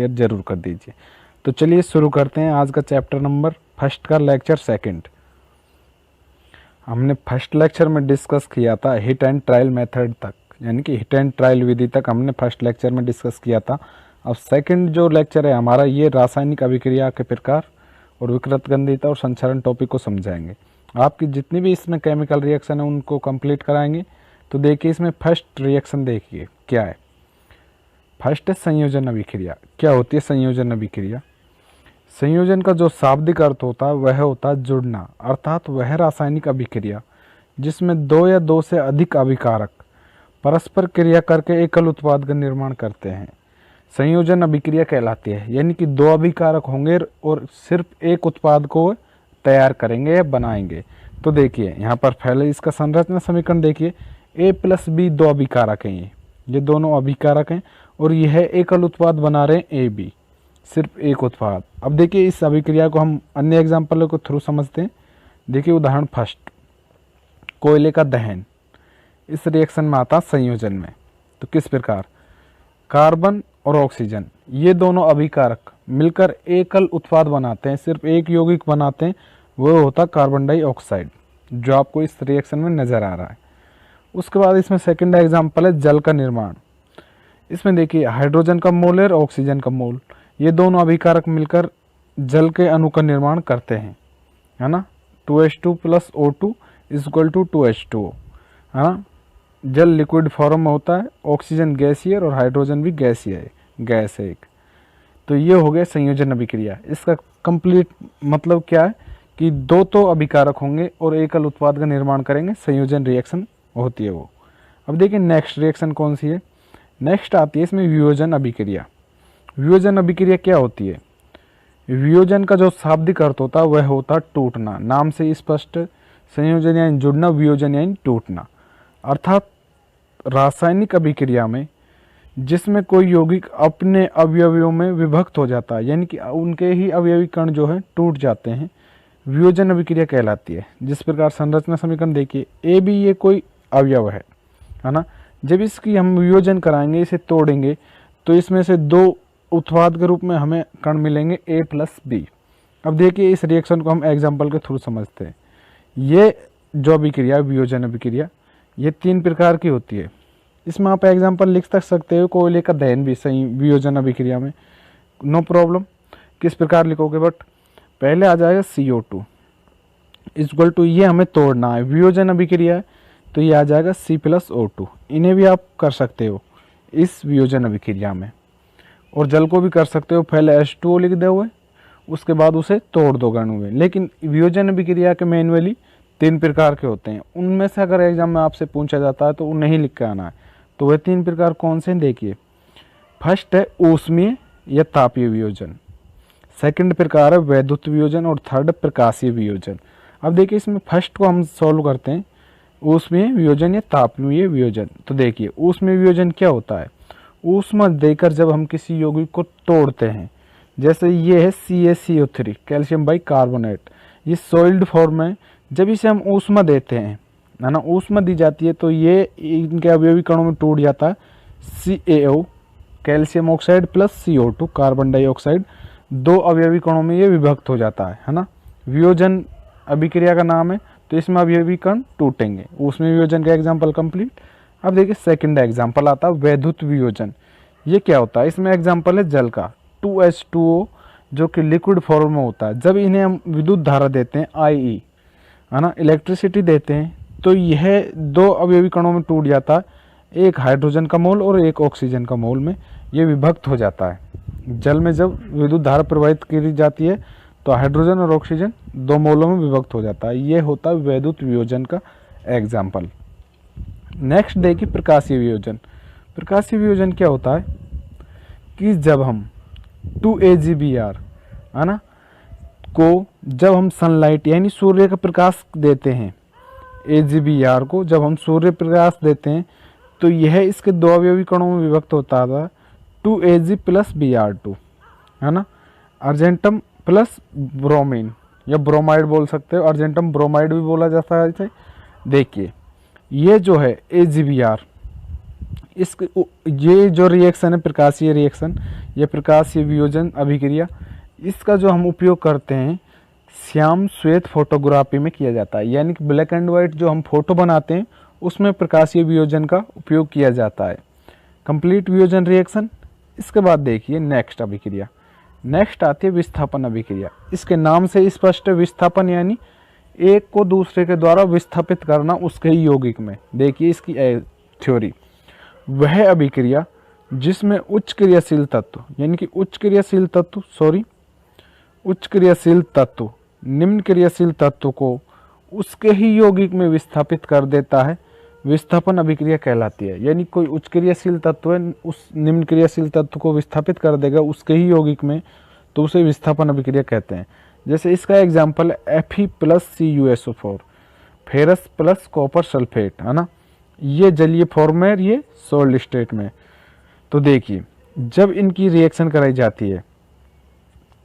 जरूर कर दीजिए। तो चलिए शुरू करते हैं आज का चैप्टर नंबर फर्स्ट का लेक्चर सेकंड। हमने फर्स्ट लेक्चर में डिस्कस किया था हिट एंड ट्रायल मेथड तक, यानी कि हिट एंड ट्रायल विधि तक हमने फर्स्ट लेक्चर में डिस्कस किया था। अब सेकंड जो लेक्चर है हमारा, ये रासायनिक अभिक्रिया के प्रकार और विकृत गंधीयता और संचरण टॉपिक को समझाएंगे। आपकी जितनी भी इसमें केमिकल रिएक्शन है उनको कंप्लीट कराएंगे। तो देखिए इसमें फर्स्ट रिएक्शन देखिए क्या है। फर्स्ट है संयोजन अभिक्रिया। क्या होती है संयोजन अभिक्रिया? संयोजन का जो शाब्दिक अर्थ होता है वह होता है जुड़ना, अर्थात वह रासायनिक अभिक्रिया जिसमें दो या दो से अधिक अभिकारक परस्पर क्रिया करके एकल उत्पाद का निर्माण करते हैं, संयोजन अभिक्रिया कहलाती है। यानी कि दो अभिकारक होंगे और सिर्फ एक उत्पाद को तैयार करेंगे या बनाएंगे। तो देखिए यहाँ पर पहले इसका संरचना समीकरण देखिए, A+B दो अभिकारक हैं, ये दोनों अभिकारक हैं और यह एकल उत्पाद बना रहे हैं AB, सिर्फ एक उत्पाद। अब देखिए इस अभिक्रिया को हम अन्य एग्जाम्पल के थ्रू समझते हैं। देखिए उदाहरण फर्स्ट, कोयले का दहन इस रिएक्शन में आता संयोजन में। तो किस प्रकार? कार्बन और ऑक्सीजन ये दोनों अभिकारक मिलकर एकल उत्पाद बनाते हैं, सिर्फ एक यौगिक बनाते हैं, वो होता कार्बन डाइऑक्साइड, जो आपको इस रिएक्शन में नजर आ रहा है। उसके बाद इसमें सेकंड एग्जाम्पल है जल का निर्माण। इसमें देखिए हाइड्रोजन का मोल और ऑक्सीजन का मोल, ये दोनों अभिकारक मिलकर जल के अणु का निर्माण करते हैं, है ना। 2H2 + O2 = 2H2O, है ना। जल लिक्विड फॉर्म में होता है, ऑक्सीजन गैसीय और हाइड्रोजन भी गैसीय है, गैस है एक। तो ये हो गया संयोजन अभिक्रिया। इसका कंप्लीट मतलब क्या है कि दो तो अभिकारक होंगे और एकल उत्पाद का निर्माण करेंगे, संयोजन रिएक्शन होती है वो। अब देखिए नेक्स्ट रिएक्शन कौन सी है। नेक्स्ट आती है इसमें वियोजन अभिक्रिया। वियोजन अभिक्रिया क्या होती है? वियोजन का जो शाब्दिक अर्थ होता है वह होता है टूटना, नाम से स्पष्ट। संयोजन यानी जुड़ना, वियोजन यानी टूटना। अर्थात रासायनिक अभिक्रिया में जिसमें कोई यौगिक अपने अवयवों में विभक्त हो जाता है, यानी कि उनके ही अवयवी कण जो है टूट जाते हैं, वियोजन अभिक्रिया कहलाती है। जिस प्रकार संरचना समीकरण देखिए, AB ये कोई अवयव है ना। जब इसकी हम वियोजन कराएंगे, इसे तोड़ेंगे, तो इसमें से दो उत्पाद के रूप में हमें कण मिलेंगे A+B। अब देखिए इस रिएक्शन को हम एग्जाम्पल के थ्रू समझते हैं। ये जो अभिक्रिया वियोजन अभिक्रिया, ये 3 प्रकार की होती है। इसमें आप एग्जाम्पल लिख तक सकते हो, कोयले का दहन भी सही वियोजन अभिक्रिया में, नो प्रॉब्लम। किस प्रकार लिखोगे? बट पहले आ जाएगा CO2 = ये हमें तोड़ना है, वियोजन अभिक्रिया है, तो ये आ जाएगा C+O2। इन्हें भी आप कर सकते हो इस वियोजन अभिक्रिया में, और जल को भी कर सकते हो। पहले H2O लिख दे हुए, उसके बाद उसे तोड़ दो अणु में। लेकिन वियोजन अभिक्रिया के मैनुअली 3 प्रकार के होते हैं, उनमें से अगर एग्जाम में आपसे पूछा जाता है तो उन्हें ही लिख के आना है। तो वह 3 प्रकार कौन से हैं देखिए। फर्स्ट है ऊष्मीय या तापीय वियोजन, सेकंड प्रकार है वैद्युत वियोजन और थर्ड प्रकाशीय वियोजन। अब देखिए इसमें फर्स्ट को हम सॉल्व करते हैं, ऊष्मीय वियोजन या तापीय वियोजन। तो देखिए ऊष्मीय वियोजन क्या होता है? ऊष्मा देकर जब हम किसी यौगिक को तोड़ते हैं, जैसे ये है CaCO3 कैल्शियम बाइकार्बोनेट, ये सॉलिड फॉर्म है। जब इसे हम ऊष्मा देते हैं, है ना, ऊष्मा दी जाती है, तो ये इनके अवयवी कणों में टूट जाता है। CaO calcium oxide + CO2 carbon dioxide, 2 अवयवी कणों में ये विभक्त हो जाता है ना। वियोजन अभिक्रिया का नाम है, तो इसमें अवयवी कण टूटेंगे। उसमें वियोजन का एग्जाम्पल कंप्लीट। अब देखिए सेकंड एग्जाम्पल आता है वैद्युत वियोजन। ये क्या होता है? इसमें एग्जाम्पल है जल का 2H2O, जो कि लिक्विड फॉर्म में होता है। जब इन्हें हम विद्युत धारा देते हैं IE, है ना, इलेक्ट्रिसिटी देते हैं, तो यह 2 अवयवी कणों में टूट जाता है, एक हाइड्रोजन का मोल और एक ऑक्सीजन का मोल में ये विभक्त हो जाता है। जल में जब विद्युत धारा प्रवाहित की जाती है तो हाइड्रोजन और ऑक्सीजन 2 मोलों में विभक्त हो जाता है। ये होता है वैद्युत वियोजन का एग्जाम्पल। नेक्स्ट देखिए प्रकाशीय वियोजन। प्रकाशीय वियोजन क्या होता है कि जब हम 2AgBr, है ना, को जब हम सनलाइट यानी सूर्य का प्रकाश देते हैं, AgBr को जब हम सूर्य प्रकाश देते हैं, तो यह इसके 2 अवयवी कणों में विभक्त होता था, 2Ag + Br2, है ना। अर्जेंटम प्लस ब्रोमीन या ब्रोमाइड बोल सकते हो, अर्जेंटम ब्रोमाइड भी बोला जाता है इसे। देखिए ये जो है AgBr, इसके ये जो रिएक्शन है प्रकाशीय रिएक्शन, ये प्रकाशीय वियोजन अभिक्रिया, इसका जो हम उपयोग करते हैं श्याम श्वेत फोटोग्राफी में किया जाता है। यानी कि ब्लैक एंड वाइट जो हम फोटो बनाते हैं उसमें प्रकाशीय वियोजन का उपयोग किया जाता है। कंप्लीट वियोजन रिएक्शन। इसके बाद देखिए नेक्स्ट अभिक्रिया। नेक्स्ट आती है विस्थापन अभिक्रिया। इसके नाम से स्पष्ट है, विस्थापन यानी एक को दूसरे के द्वारा विस्थापित करना उसके ही यौगिक में। देखिए इसकी थ्योरी, वह अभिक्रिया जिसमें उच्च क्रियाशील तत्व यानी कि उच्च क्रियाशील तत्व निम्न क्रियाशील तत्व को उसके ही यौगिक में विस्थापित कर देता है, विस्थापन अभिक्रिया कहलाती है। यानी कोई उच्च क्रियाशील तत्व है, उस निम्न क्रियाशील तत्व को विस्थापित कर देगा उसके ही यौगिक में, तो उसे विस्थापन अभिक्रिया कहते हैं। जैसे इसका एग्जाम्पल है Fe+CuSO4, ferrous plus copper sulphate, है ना। ये जलीय फॉर्म में, ये सॉल्ट स्टेट में। तो देखिए जब इनकी रिएक्शन कराई जाती है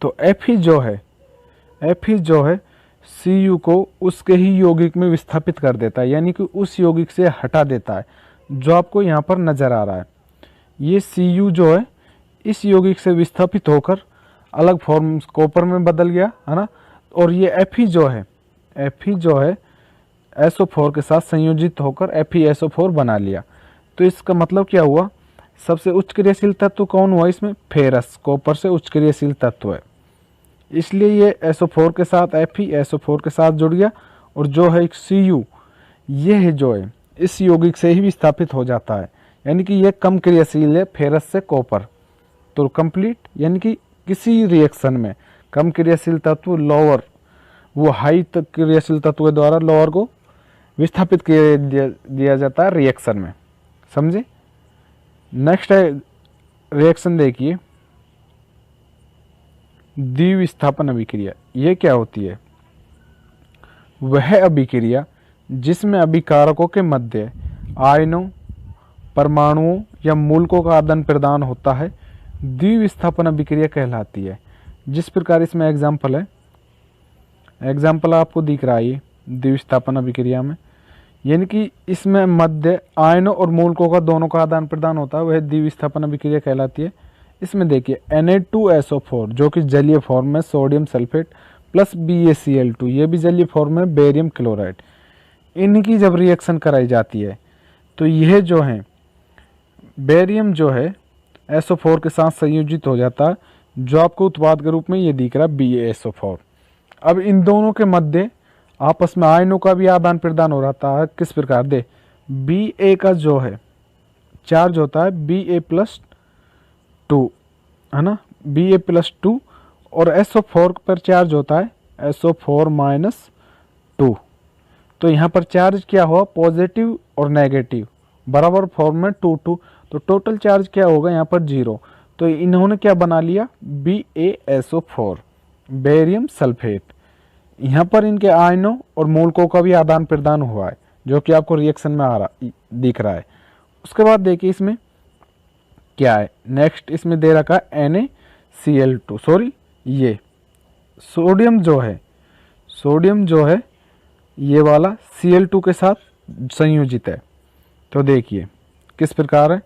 तो Fe जो है Cu को उसके ही यौगिक में विस्थापित कर देता है, यानी कि उस यौगिक से हटा देता है, जो आपको यहाँ पर नजर आ रहा है। ये Cu जो है इस यौगिक से विस्थापित होकर अलग फॉर्म कॉपर में बदल गया, है ना। और ये Fe जो है SO4 के साथ संयोजित होकर FeSO4 बना लिया। तो इसका मतलब क्या हुआ, सबसे उच्च क्रियाशील तत्व कौन हुआ इसमें, फेरस, कॉपर से उच्च क्रियाशील तत्व है, इसलिए ये SO4 के साथ FeSO4 के साथ जुड़ गया। और जो है Cu ये जो है इस यौगिक से ही विस्थापित हो जाता है, यानी कि ये कम क्रियाशील है फेरस से कॉपर। तो कंप्लीट यानी कि किसी रिएक्शन में कम क्रियाशील तत्व लोअर, वो हाई क्रियाशील तत्व के द्वारा लोअर को विस्थापित दिया जाता है रिएक्शन में, समझे। नेक्स्ट है रिएक्शन, देखिए द्विविस्थापन अभिक्रिया। ये क्या होती है, वह अभिक्रिया जिसमें अभिकारकों के मध्य आयनों, परमाणुओं या मूलकों का आदान प्रदान होता है, द्विविस्थापन अभिक्रिया कहलाती है। जिस प्रकार इसमें एग्जाम्पल है, एग्जाम्पल आपको दिख रहा है द्विविस्थापन अभिक्रिया में, यानी कि इसमें मध्य आयनों और मूलकों का दोनों का आदान प्रदान होता है, वह द्विविस्थापन अभिक्रिया कहलाती है। इसमें देखिए Na2SO4 जो कि जलीय फॉर्म में सोडियम सल्फेट प्लस BaCl2, ये भी जलीय फॉर्म में बेरियम क्लोराइड, इनकी जब रिएक्शन कराई जाती है तो यह जो है बेरियम जो है SO4 के साथ संयोजित हो जाता है, जो आपको उत्पाद के रूप में ये दिख रहा है BaSO4। अब इन दोनों के मध्य आपस में आयनों का भी आदान प्रदान हो रहा है। किस प्रकार दे, Ba का जो है चार्ज होता है Ba+2, है ना, Ba+2, और SO4 पर चार्ज होता है SO4-2। तो यहाँ पर चार्ज क्या हुआ, पॉजिटिव और नेगेटिव बराबर फॉर्म में 2-2, तो टोटल चार्ज क्या होगा यहाँ पर 0। तो इन्होंने क्या बना लिया, BaSO4, बेरियम सल्फेट। यहाँ पर इनके आयनों और मूलकों का भी आदान प्रदान हुआ है, जो कि आपको रिएक्शन में दिख रहा है। उसके बाद देखिए इसमें क्या है, नेक्स्ट इसमें दे रखा है NaCl2, सॉरी ये सोडियम जो है ये वाला Cl2 के साथ संयोजित है। तो देखिए किस प्रकार है,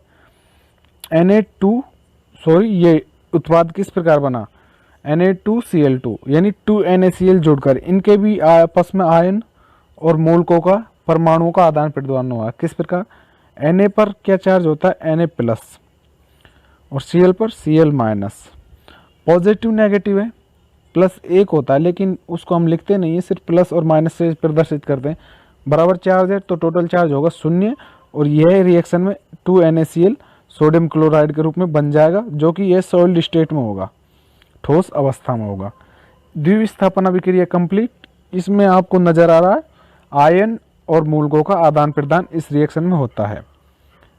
ये उत्पाद किस प्रकार बना, Na2Cl2 यानी 2 NaCl जोड़कर इनके भी आपस में आयन और मूलकों का, परमाणुओं का आदान प्रदान हुआ। किस प्रकार, Na पर क्या चार्ज होता है Na+ और Cl पर Cl-, पॉजिटिव नेगेटिव है, प्लस एक होता है लेकिन उसको हम लिखते नहीं है, सिर्फ प्लस और माइनस से प्रदर्शित करते हैं। बराबर चार्ज है तो टोटल चार्ज होगा 0, और यह रिएक्शन में 2 NaCl सोडियम क्लोराइड के रूप में बन जाएगा, जो कि यह सॉलिड स्टेट में होगा, ठोस अवस्था में होगा। द्विविस्थापन अभिक्रिया कंप्लीट। इसमें आपको नजर आ रहा है आयन और मूलकों का आदान प्रदान इस रिएक्शन में होता है।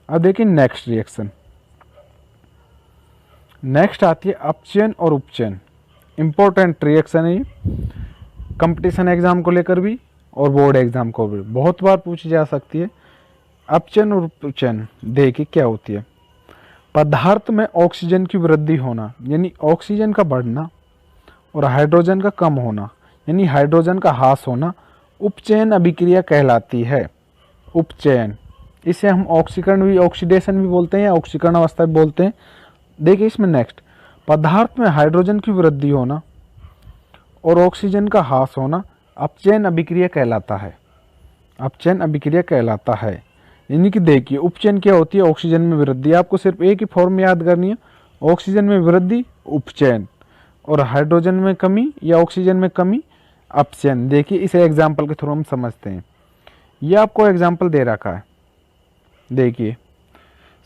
अब देखिए नेक्स्ट रिएक्शन, नेक्स्ट आती है अपचयन और उपचयन। इंपॉर्टेंट रिएक्शन है ये, कंपटीशन एग्जाम को लेकर भी और बोर्ड एग्जाम को भी बहुत बार पूछी जा सकती है। अपचयन और उपचयन देखिए क्या होती है, पदार्थ में ऑक्सीजन की वृद्धि होना यानी ऑक्सीजन का बढ़ना और हाइड्रोजन का कम होना यानी हाइड्रोजन का ह्रास होना उपचयन अभिक्रिया कहलाती है। उपचयन इसे हम ऑक्सीकरण भी, ऑक्सीडेशन भी बोलते हैं या ऑक्सीकरण अवस्था भी बोलते हैं। देखिए इसमें नेक्स्ट, पदार्थ में हाइड्रोजन की वृद्धि होना और ऑक्सीजन का ह्रास होना अपचयन अभिक्रिया कहलाता है। अपचयन अभिक्रिया कहलाता है। यानी कि देखिए उपचयन क्या होती है, ऑक्सीजन में वृद्धि। आपको सिर्फ एक ही फॉर्म याद करनी है, ऑक्सीजन में वृद्धि उपचयन, और हाइड्रोजन में कमी या ऑक्सीजन में कमी अपचयन। देखिए इसे एग्जाम्पल के थ्रू हम समझते हैं। ये आपको एग्जाम्पल दे रखा है, देखिए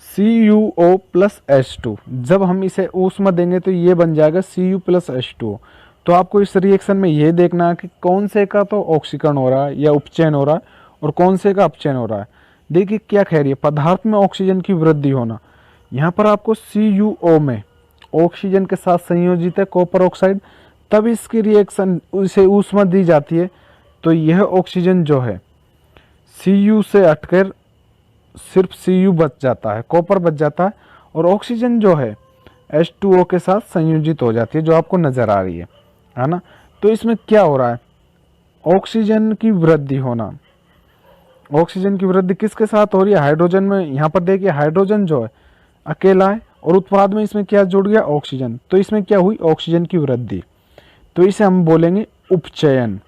CuO प्लस H2, जब हम इसे ऊष्मा देंगे तो ये बन जाएगा Cu प्लस H2O। तो आपको इस रिएक्शन में ये देखना है कि कौन से का तो ऑक्सीकरण हो रहा है या उपचयन हो रहा है और कौन से का अपचयन हो रहा है। देखिए क्या कह रही है, पदार्थ में ऑक्सीजन की वृद्धि होना। यहाँ पर आपको CuO में ऑक्सीजन के साथ संयोजित है कॉपर ऑक्साइड, तब इसकी रिएक्शन उसे ऊष्मा दी जाती है, तो यह ऑक्सीजन जो है Cu से हटकर सिर्फ Cu बच जाता है, कॉपर बच जाता है, और ऑक्सीजन जो है H2O के साथ संयोजित हो जाती है, जो आपको नजर आ रही है ना। तो इसमें क्या हो रहा है, ऑक्सीजन की वृद्धि होना। ऑक्सीजन की वृद्धि किसके साथ हो रही है, हाइड्रोजन में। यहाँ पर देखिए हाइड्रोजन जो है अकेला है और उत्पाद में इसमें क्या जुड़ गया, ऑक्सीजन। तो इसमें क्या हुई, ऑक्सीजन की वृद्धि। तो इसे हम बोलेंगे उपचयन।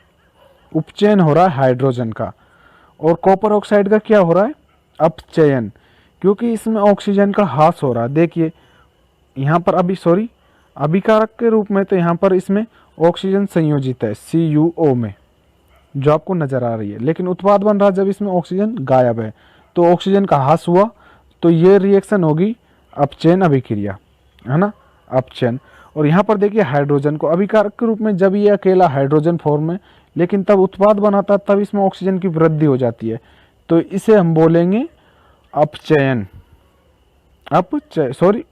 उपचयन हो रहा है हाइड्रोजन का। और कॉपर ऑक्साइड का क्या हो रहा है, अपचयन, क्योंकि इसमें ऑक्सीजन का ह्रास हो रहा है। देखिए यहाँ पर अभिकारक के रूप में तो यहाँ पर इसमें ऑक्सीजन संयोजित है CuO में, जो आपको नजर आ रही है, लेकिन उत्पाद बन रहा है जब इसमें ऑक्सीजन गायब है, तो ऑक्सीजन का ह्रास हुआ, तो ये रिएक्शन होगी अपचयन अभिक्रिया, है ना, अपचयन। और यहाँ पर देखिए हाइड्रोजन को अभिकारक के रूप में, जब ये अकेला हाइड्रोजन फॉर्म में, लेकिन तब उत्पाद बनाता है, तब इसमें ऑक्सीजन की वृद्धि हो जाती है, तो इसे हम बोलेंगे अपचयन।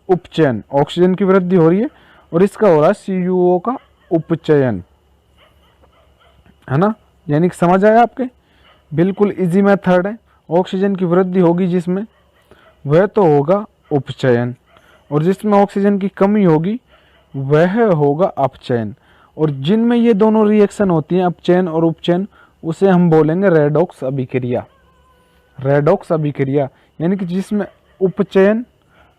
उपचयन। ऑक्सीजन की वृद्धि हो रही है और इसका हो रहा है CuO का उपचयन, है ना। यानी कि समझ आया आपके, बिल्कुल इजी मेथड है। ऑक्सीजन की वृद्धि होगी जिसमें, वह तो होगा उपचयन, और जिसमें ऑक्सीजन की कमी होगी वह होगा अपचयन। और जिनमें ये दोनों रिएक्शन होती हैं, अपचयन और उपचयन, उसे हम बोलेंगे रेडॉक्स अभिक्रिया। रेडॉक्स अभिक्रिया यानी कि जिसमें उपचयन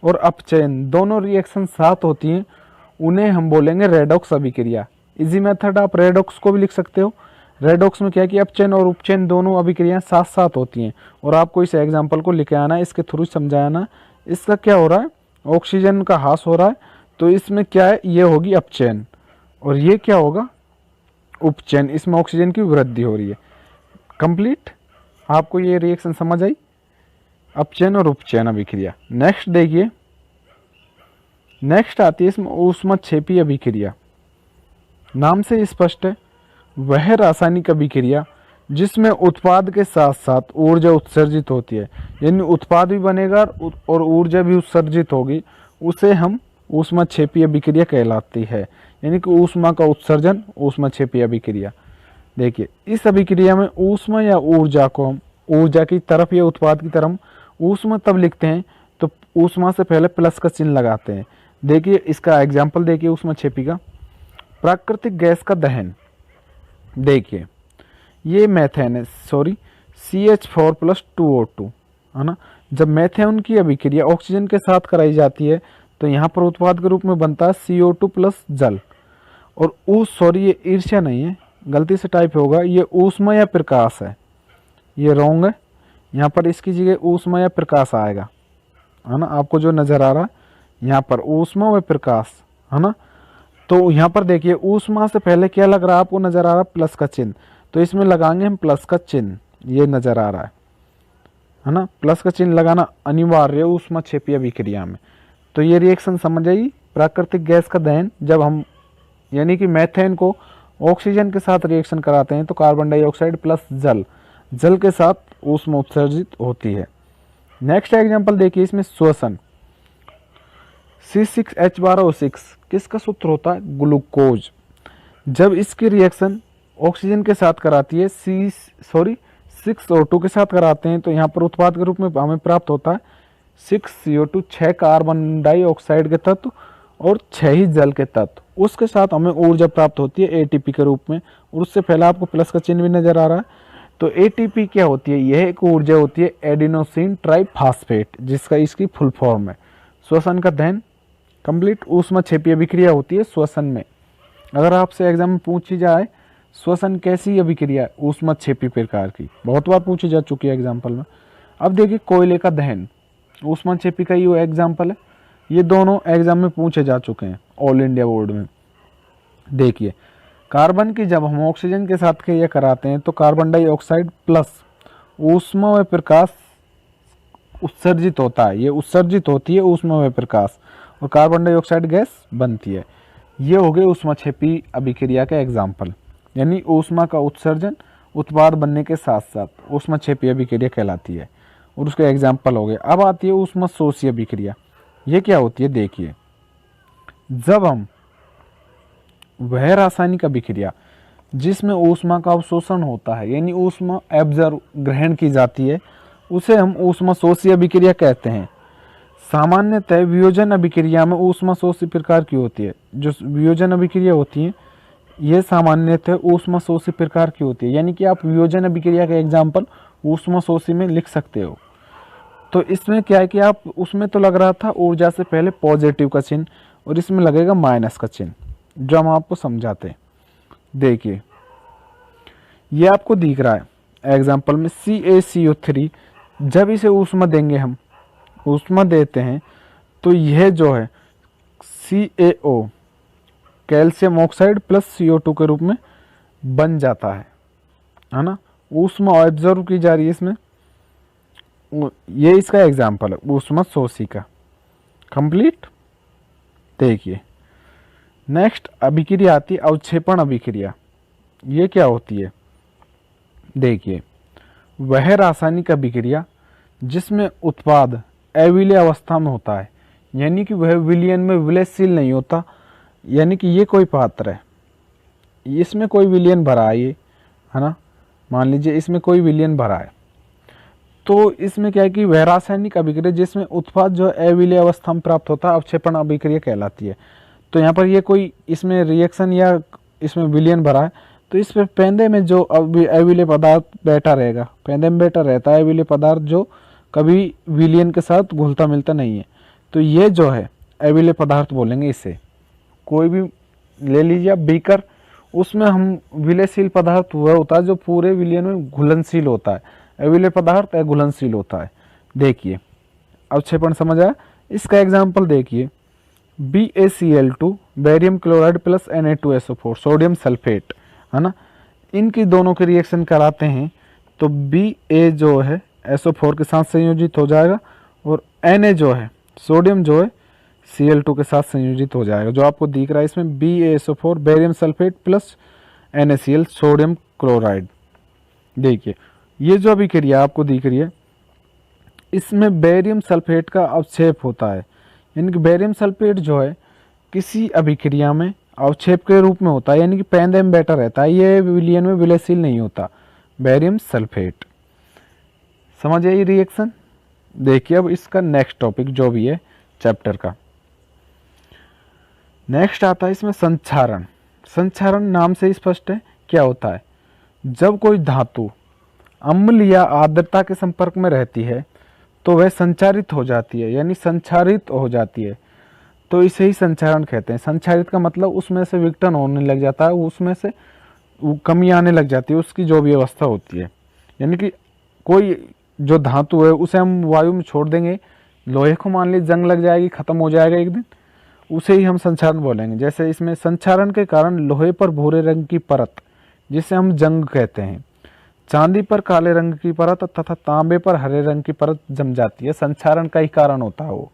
और अपचयन दोनों रिएक्शन साथ होती हैं, उन्हें हम बोलेंगे रेडॉक्स अभिक्रिया। इजी मेथड, आप रेडॉक्स को भी लिख सकते हो। रेडॉक्स में क्या है कि अपचयन और उपचयन दोनों अभिक्रियाएं साथ साथ होती हैं, और आपको इस एग्जाम्पल को लिखे आना, इसके थ्रू समझाना। इसका क्या हो रहा है, ऑक्सीजन का ह्रास हो रहा है, तो इसमें क्या है, ये होगी अपचयन, और ये क्या होगा, उपचयन। इसमें ऑक्सीजन की वृद्धि हो रही है। कंप्लीट, आपको ये रिएक्शन समझ आई, अपचयन और उपचयन अभिक्रिया। नेक्स्ट देखिए, नेक्स्ट आती है इसमें ऊष्माक्षेपी अभिक्रिया। नाम से स्पष्ट है, वह रासायनिक अभिक्रिया जिसमें उत्पाद के साथ साथ ऊर्जा उत्सर्जित होती है, यानी उत्पाद भी बनेगा और ऊर्जा भी उत्सर्जित होगी, उसे हम ऊष्माक्षेपी अभिक्रिया कहलाती है। यानी कि ऊष्मा का उत्सर्जन, ऊष्माक्षेपी अभिक्रिया। देखिए इस अभिक्रिया में ऊष्मा या ऊर्जा को हम ऊर्जा की तरफ या उत्पाद की तरफ ऊष्मा तब लिखते हैं तो ऊष्मा से पहले प्लस का चिन्ह लगाते हैं। देखिए इसका एग्जाम्पल देखिए ऊष्माक्षेपी का, प्राकृतिक गैस का दहन। देखिए ये मैथेन है, CH4 प्लस 2O2, है ना। जब मैथेन की अभिक्रिया ऑक्सीजन के साथ कराई जाती है तो यहाँ पर उत्पाद के रूप में बनता है CO2 प्लस जल। और ये ईर्ष्या नहीं है, गलती से टाइप होगा, ये ऊष्मा या प्रकाश है, ये रॉन्ग है। यहाँ पर इसकी जगह ऊष्मा या प्रकाश आएगा, है ना। आपको जो नजर आ रहा है यहाँ पर ऊष्मा व प्रकाश, है ना। तो यहाँ पर देखिए ऊष्मा से पहले क्या लग रहा है, आपको नजर आ रहा है प्लस का चिन्ह, तो इसमें लगाएंगे हम प्लस का चिन्ह, ये नजर आ रहा है ना। प्लस का चिन्ह लगाना अनिवार्य है ऊष्माक्षेपी अभिक्रिया में। तो ये रिएक्शन समझ आई, प्राकृतिक गैस का दहन। जब हम यानी कि मैथेन को ऑक्सीजन के साथ रिएक्शन कराते हैं तो कार्बन डाइऑक्साइड प्लस जल के साथ ऊष्मा उत्सर्जित होती है। नेक्स्ट एग्जांपल देखिए, इसमें श्वसन। C6H12O6 किसका सूत्र होता है, ग्लूकोज। जब इसकी रिएक्शन ऑक्सीजन के साथ कराती है, 6O2 के साथ कराते हैं, तो यहाँ पर उत्पाद के रूप में हमें प्राप्त होता है 6CO2, 6 कार्बन डाइऑक्साइड के तत्व और 6 ही जल के तत्व। उसके साथ हमें ऊर्जा प्राप्त होती है ATP के रूप में, और उससे पहले आपको प्लस का चिन्ह भी नजर आ रहा है। तो एटीपी क्या होती है, यह एक ऊर्जा होती है एडिनोसिन ट्राइफॉस्फेट, जिसका इसकी फुल फॉर्म है। श्वसन का दहन कंप्लीट। ऊष्माक्षेपी अभिक्रिया होती है श्वसन में। अगर आपसे एग्जाम में पूछी जाए श्वसन कैसी अभिक्रिया, ऊष्माक्षेपी प्रकार की, बहुत बार पूछी जा चुकी है एग्जाम्पल में। अब देखिए कोयले का दहन ऊष्माक्षेपी का ही वो एग्जाम्पल है। ये दोनों एग्जाम में पूछे जा चुके हैं ऑल इंडिया बोर्ड में। देखिए कार्बन की जब हम ऑक्सीजन के साथ क्रिया कराते हैं तो कार्बन डाइऑक्साइड प्लस ऊष्मा व प्रकाश उत्सर्जित होता है। ये उत्सर्जित होती है ऊष्मा व प्रकाश, और कार्बन डाइऑक्साइड गैस बनती है। ये हो गए ऊष्माक्षेपी अभिक्रिया के एग्जाम्पल, यानी ऊष्मा का उत्सर्जन उत्पाद बनने के साथ साथ ऊष्माक्षेपी अभिक्रिया कहलाती है, और उसके एग्जाम्पल हो गए। अब आती है ऊष्माशोषी अभिक्रिया। ये क्या होती है, देखिए जब हम वह रासायनिक अभिक्रिया जिसमें ऊष्मा का अवशोषण होता है, यानी ऊष्मा एब्जर्व ग्रहण की जाती है, उसे हम ऊष्माशोषी अभिक्रिया कहते हैं। सामान्यतः वियोजन अभिक्रिया में ऊष्माशोषी प्रकार की होती है। जो वियोजन अभिक्रिया होती है ये सामान्यतः ऊष्माशोषी प्रकार की होती है, यानी कि आप वियोजन अभिक्रिया का एग्जाम्पल ऊष्माशोषी में लिख सकते हो। तो इसमें क्या है कि आप उसमें तो लग रहा था ऊर्जा से पहले पॉजिटिव का चिन्ह, और इसमें लगेगा माइनस का चिन्ह, जो हम आपको समझाते हैं। देखिए ये आपको दिख रहा है एग्जाम्पल में CaCO3, जब इसे ऊष्मा देंगे, हम ऊष्मा देते हैं तो यह जो है CaO calcium oxide plus CO2 के रूप में बन जाता है ना। ऊष्मा ऑब्जर्व की जा रही है इसमें, ये इसका एग्जाम्पल है ऊष्माशोषी का। कंप्लीट। देखिए नेक्स्ट अभिक्रिया आती है अवक्षेपण अभिक्रिया। ये क्या होती है, देखिए वह रासायनिक अभिक्रिया जिसमें उत्पाद अविलेय अवस्था में होता है, यानी कि वह विलयन में विलयशील नहीं होता। यानी कि ये कोई पात्र है, इसमें कोई विलयन भरा है, ये है ना, मान लीजिए इसमें कोई विलयन भरा है, तो इसमें क्या है कि वह रासायनिक अभिक्रिया जिसमें उत्पाद जो अविलेय अवस्था में प्राप्त होता है अवक्षेपण अभिक्रिया कहलाती है। तो यहाँ पर ये कोई इसमें रिएक्शन या इसमें विलयन भरा है, तो इस पर पेंदे में जो अविलेय पदार्थ बैठा रहेगा, पेंदे में बैठा रहता है अविलेय पदार्थ जो कभी विलयन के साथ घुलता मिलता नहीं है, तो ये जो है अविलेय पदार्थ बोलेंगे इसे। कोई भी ले लीजिए आप बीकर, उसमें हम विलयशील पदार्थ वह होता है जो पूरे विलयन में घुलनशील होता है, अविलेय पदार्थ अघुलनशील होता है। देखिए अवक्षेपण समझ आया। इसका एग्जाम्पल देखिए BaCl2 barium chloride plus Na2SO4 sodium sulphate, है ना, इनकी दोनों के रिएक्शन कराते हैं तो Ba जो है SO4 के साथ संयोजित हो जाएगा, और Na जो है सोडियम जो है Cl2 के साथ संयोजित हो जाएगा, जो आपको दिख रहा है इसमें BaSO4 barium sulphate plus NaCl sodium chloride. देखिए ये जो अभिक्रिया आपको दिख रही है इसमें बेरियम सल्फेट का अवक्षेप होता है, यानी कि बेरियम सल्फेट जो है किसी अभिक्रिया में अवक्षेप के रूप में होता है, यानी कि पेंदे में बैठा रहता है, ये विलयन में विलयशील नहीं होता बेरियम सल्फेट। समझ आई रिएक्शन। देखिए अब इसका नेक्स्ट टॉपिक जो भी है चैप्टर का नेक्स्ट आता है इसमें संक्षारण। संक्षारण नाम से स्पष्ट है क्या होता है, जब कोई धातु अम्ल या आर्द्रता के संपर्क में रहती है तो वह संचारित हो जाती है, यानी संक्षारित हो जाती है, तो इसे ही संक्षारण कहते हैं। संक्षारित का मतलब उसमें से विघटन होने लग जाता है, उसमें से कमी आने लग जाती है, उसकी जो भी अवस्था होती है। यानी कि कोई जो धातु है उसे हम वायु में छोड़ देंगे, लोहे को मान लीजिए जंग लग जाएगी, खत्म हो जाएगा एक दिन, उसे ही हम संक्षारण बोलेंगे। जैसे इसमें संक्षारण के कारण लोहे पर भूरे रंग की परत, जिसे हम जंग कहते हैं, चांदी पर काले रंग की परत तथा तांबे पर हरे रंग की परत जम जाती है, संक्षारण का ही कारण होता है वो।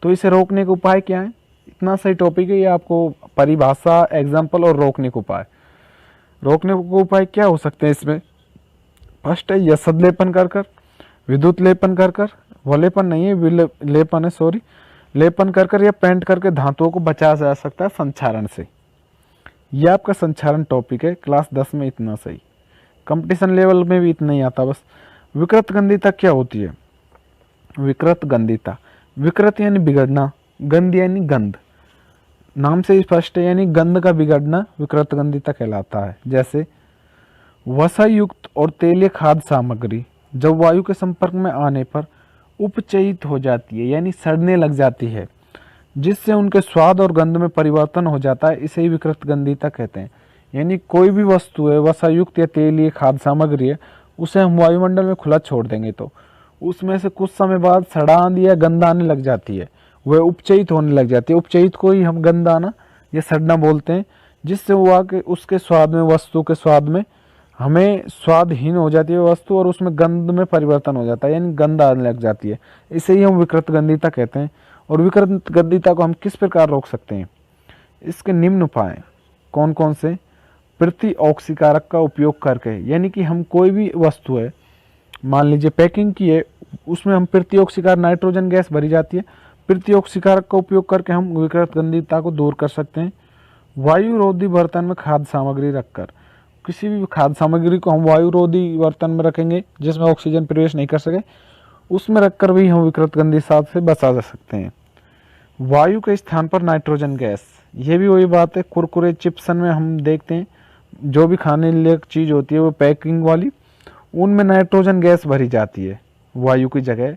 तो इसे रोकने के उपाय क्या है, इतना सही टॉपिक है ये, आपको परिभाषा, एग्जाम्पल और रोकने के उपाय। रोकने के उपाय क्या हो सकते हैं इसमें, फर्स्ट है यसद लेपन कर कर, विद्युत लेपन कर कर, वलेपन नहीं है लेपन है सॉरी, लेपन कर कर या पेंट करके धातुओं को बचाया जा सकता है संक्षारण से। यह आपका संक्षारण टॉपिक है क्लास 10 में, इतना सही। कंपटीशन लेवल में भी इतना ही आता बस। विकृत गंधिता क्या होती है, विकृत गंधिता, विकृत यानी बिगड़ना, गंध यानी गंध, नाम से स्पष्ट है, यानी गंध का बिगड़ना विकृत गंधिता कहलाता है। जैसे वसा युक्त और तेलीय खाद्य सामग्री जब वायु के संपर्क में आने पर उपचयित हो जाती है यानी सड़ने लग जाती है, जिससे उनके स्वाद और गंध में परिवर्तन हो जाता है, इसे ही विकृत गंधिता कहते हैं। यानी कोई भी वस्तु है वसा युक्त या तेलीय खाद्य सामग्री है, उसे हम वायुमंडल में खुला छोड़ देंगे तो उसमें से कुछ समय बाद सड़ान या गंध आने लग जाती है, वह उपचयित होने लग जाती है। उपचयित को ही हम गंध आना या सड़ना बोलते हैं, जिससे वो आके उसके स्वाद में, वस्तु के स्वाद में हमें स्वादहीन हो जाती है वस्तु और उसमें गंध में परिवर्तन हो जाता है, यानी गंध आने लग जाती है। इसे ही हम विकृत गंधिता कहते हैं। और विकृत गंधिता को हम किस प्रकार रोक सकते हैं? इसके निम्न उपाय कौन कौन से? प्रति ऑक्सीकारक का उपयोग करके, यानी कि हम कोई भी वस्तु है, मान लीजिए पैकिंग की है, उसमें हम प्रति ऑक्सीकार नाइट्रोजन गैस भरी जाती है, प्रति ऑक्सीकारक का उपयोग करके हम विकृत गंधिता को दूर कर सकते हैं। वायुरोधी बर्तन में खाद्य सामग्री रखकर, किसी भी खाद्य सामग्री को हम वायुरोधी बर्तन में रखेंगे जिसमें ऑक्सीजन प्रवेश नहीं कर सके, उसमें रखकर भी हम विकृत गंधिता से बचा जा सकते हैं। वायु के स्थान पर नाइट्रोजन गैस, ये भी वही बात है, कुरकुरे चिप्सन में हम देखते हैं जो भी खाने लायक चीज़ होती है वो पैकिंग वाली, उनमें नाइट्रोजन गैस भरी जाती है वायु की जगह,